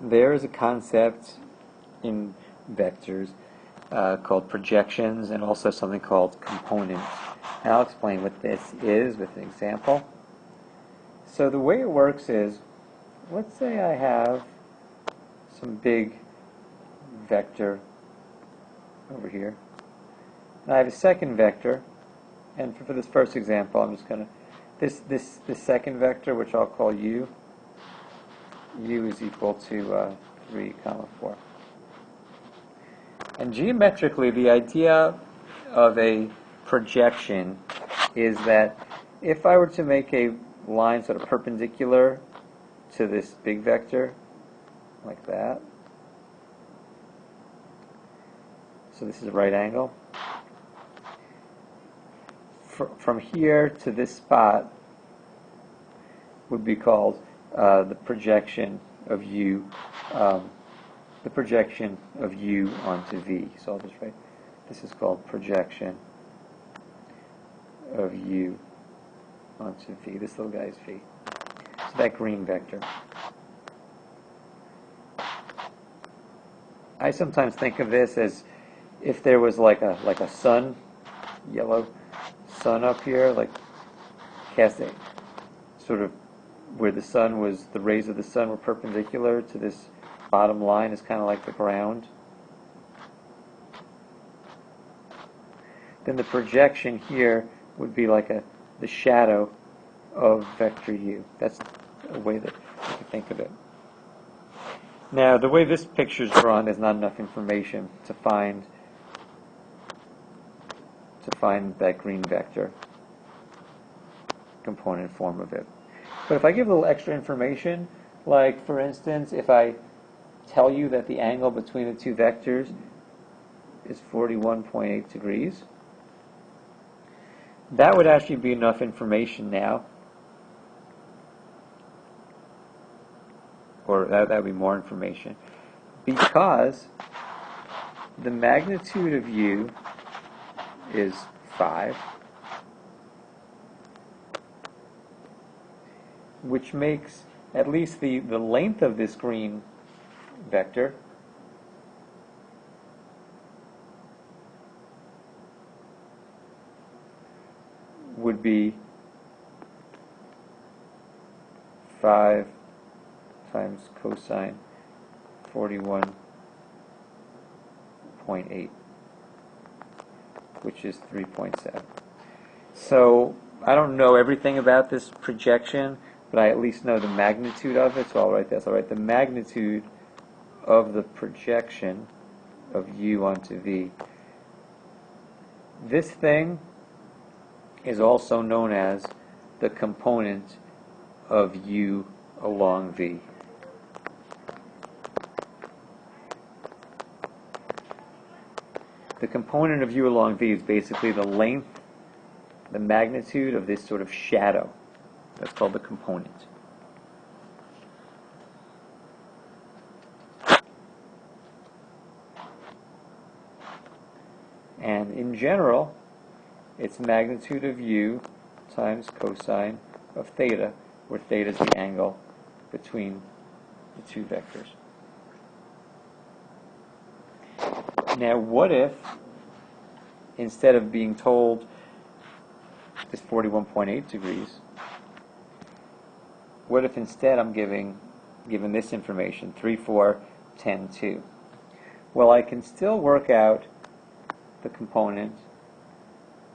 There is a concept in vectors called projections, and also something called components. And I'll explain what this is with an example. So the way it works is, let's say I have some big vector over here, and I have a second vector, and for this first example, I'm just going to, this second vector, which I'll call u is equal to 3, 4. And geometrically, the idea of a projection is that if I were to make a line sort of perpendicular to this big vector, like that, so this is a right angle, from here to this spot would be called the projection of u, onto v. So I'll just write, this is called projection of u onto v. This little guy is v. So that green vector. I sometimes think of this as if there was like a sun, yellow sun up here, like casting, sort of where the sun was, the rays of the sun were perpendicular to this bottom line, is kind of like the ground. Then the projection here would be like the shadow of vector u. That's a way that you can think of it. Now, the way this picture is drawn, there's not enough information to find that green vector component form of it. But if I give a little extra information, like for instance, if I tell you that the angle between the two vectors is 41.8 degrees, that would actually be enough information now, or that would be more information, because the magnitude of u is 5, which makes at least the length of this green vector would be 5 times cosine 41.8, which is 3.7. So I don't know everything about this projection, but I at least know the magnitude of it, so I'll write this. I'll write the magnitude of the projection of u onto v. This thing is also known as the component of u along v. The component of u along v is basically the length, the magnitude of this sort of shadow. That's called the component. And in general, it's magnitude of u times cosine of theta, where theta is the angle between the two vectors. Now, what if, instead of being told this 41.8 degrees, what if instead I'm given this information, 3, 4, 10, 2? Well, I can still work out the component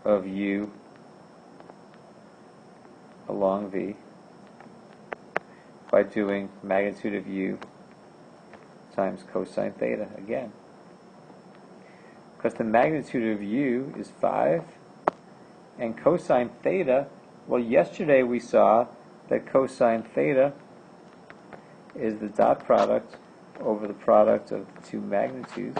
of u along v by doing magnitude of u times cosine theta again. Because the magnitude of u is 5, and cosine theta, well, yesterday we saw that cosine theta is the dot product over the product of the two magnitudes.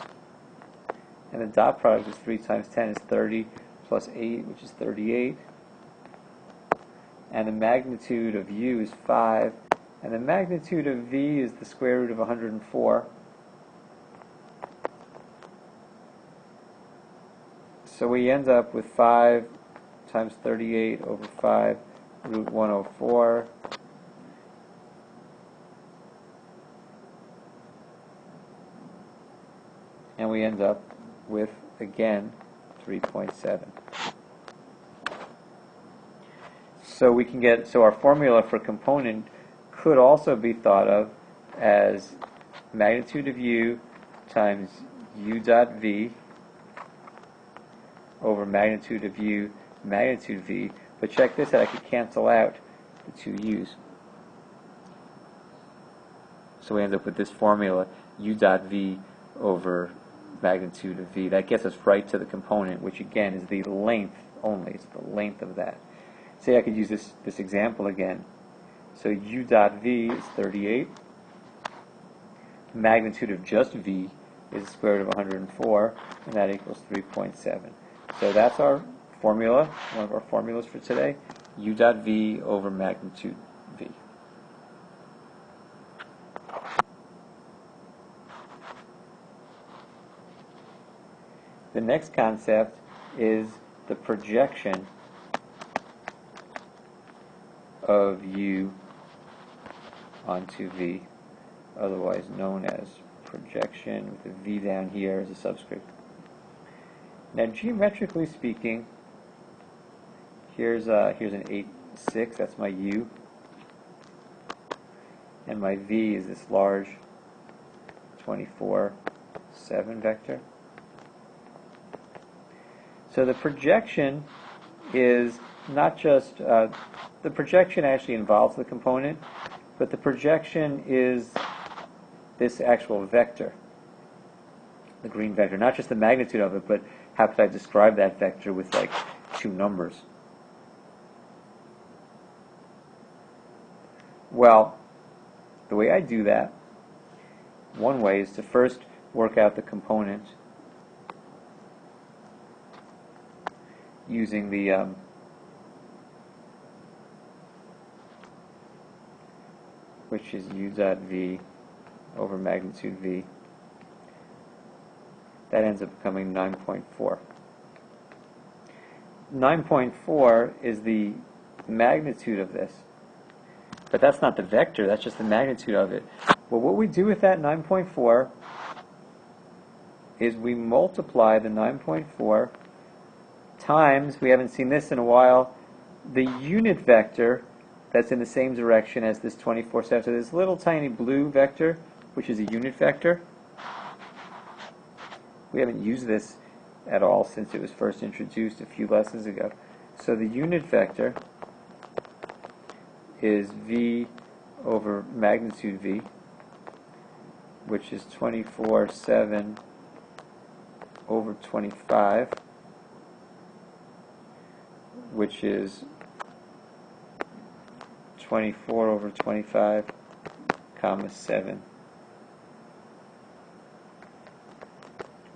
And the dot product is 3 times 10 is 30 plus 8, which is 38. And the magnitude of u is 5. And the magnitude of v is the square root of 104. So we end up with 5 times 38 over 5 root 104 and we end up with, again, 3.7. So our formula for component could also be thought of as magnitude of u times u dot v over magnitude of u magnitude v. But check this out, I could cancel out the two u's. So we end up with this formula, u dot v over magnitude of v. That gets us right to the component, which again is the length only. It's the length of that. Say I could use this example again. So u dot v is 38. Magnitude of just v is the square root of 104, and that equals 3.7. So that's our formula, one of our formulas for today, u dot v over magnitude v. The next concept is the projection of u onto v, otherwise known as projection, with the v down here as a subscript. Now, geometrically speaking, here's an 8, 6, that's my u, and my v is this large 24, 7 vector. So the projection is not just, the projection actually involves the component, but the projection is this actual vector, the green vector, not just the magnitude of it, but how could I describe that vector with like two numbers? Well, the way I do that, one way is to first work out the component using the which is u dot v over magnitude v. That ends up becoming 9.4. 9.4 is the magnitude of this. But that's not the vector, that's just the magnitude of it. Well, what we do with that 9.4 is we multiply the 9.4 times, we haven't seen this in a while, the unit vector that's in the same direction as this 24, 7. So this little tiny blue vector, which is a unit vector. We haven't used this at all since it was first introduced a few lessons ago. So the unit vector is v over magnitude v, which is 24, 7 over 25, which is 24 over 25, comma 7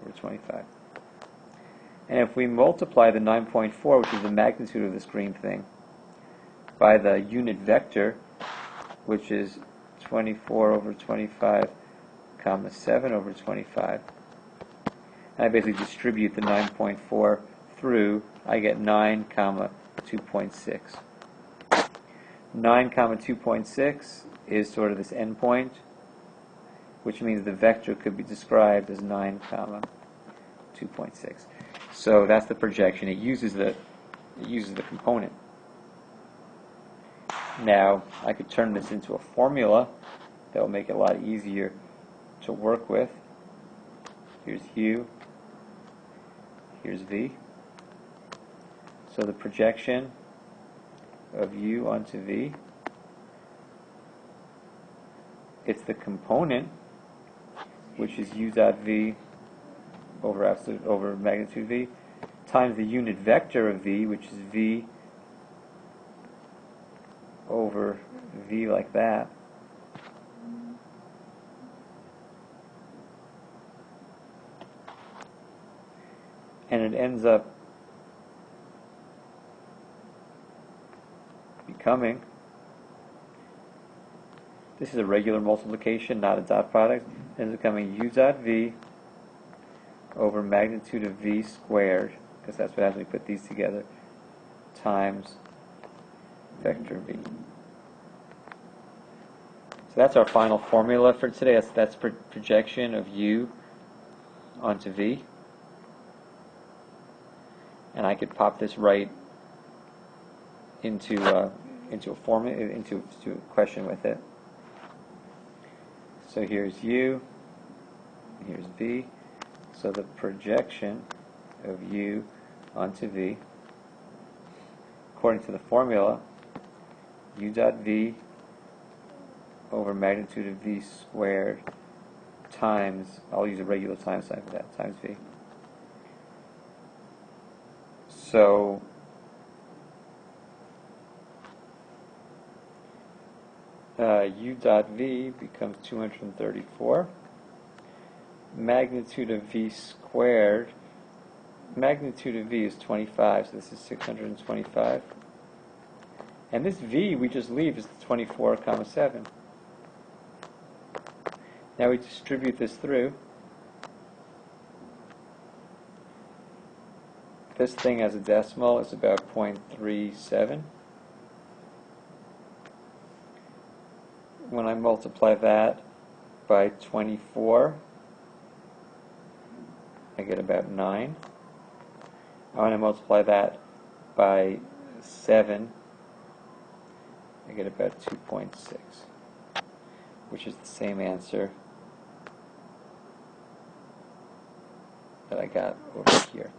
over 25. And if we multiply the 9.4, which is the magnitude of this green thing, by the unit vector, which is 24 over 25, comma 7 over 25, and I basically distribute the 9.4 through, I get 9, comma 2.6. 9, comma 2.6 is sort of this endpoint, which means the vector could be described as 9, comma 2.6. So that's the projection. It uses the component. Now, I could turn this into a formula that will make it a lot easier to work with. Here's u, here's v. So the projection of u onto v, it's the component, which is u dot v over magnitude v, times the unit vector of v, which is v over v like that, and it ends up becoming, this is a regular multiplication, not a dot product, it ends up becoming u dot v over magnitude of v squared, because that's what happens when we put these together, times vector v. So that's our final formula for today. That's projection of u onto V, and I could pop this right into a formula, into a question with it. So here's U, here's V. So the projection of U onto V, according to the formula, U dot V over magnitude of V squared times, I'll use a regular time sign for that, times V. So U dot V becomes 234. Magnitude of V squared, magnitude of V is 25, so this is 625. And this V we just leave is 24,7. Now we distribute this through. This thing as a decimal is about 0.37. When I multiply that by 24, I get about 9. When I multiply that by 7, I get about 2.6, which is the same answer that I got over here.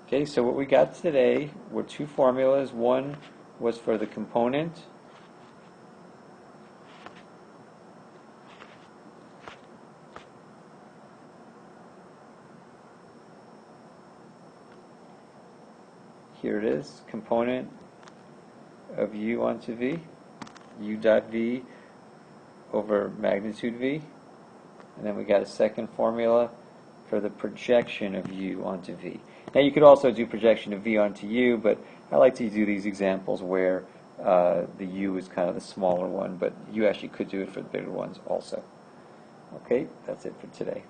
Okay, so what we got today were two formulas. One was for the component, here it is, component of U onto V, U dot V over magnitude V. And then we got a second formula for the projection of U onto V. Now you could also do projection of V onto U, but I like to do these examples where the U is kind of the smaller one, but you actually could do it for the bigger ones also. Okay, that's it for today.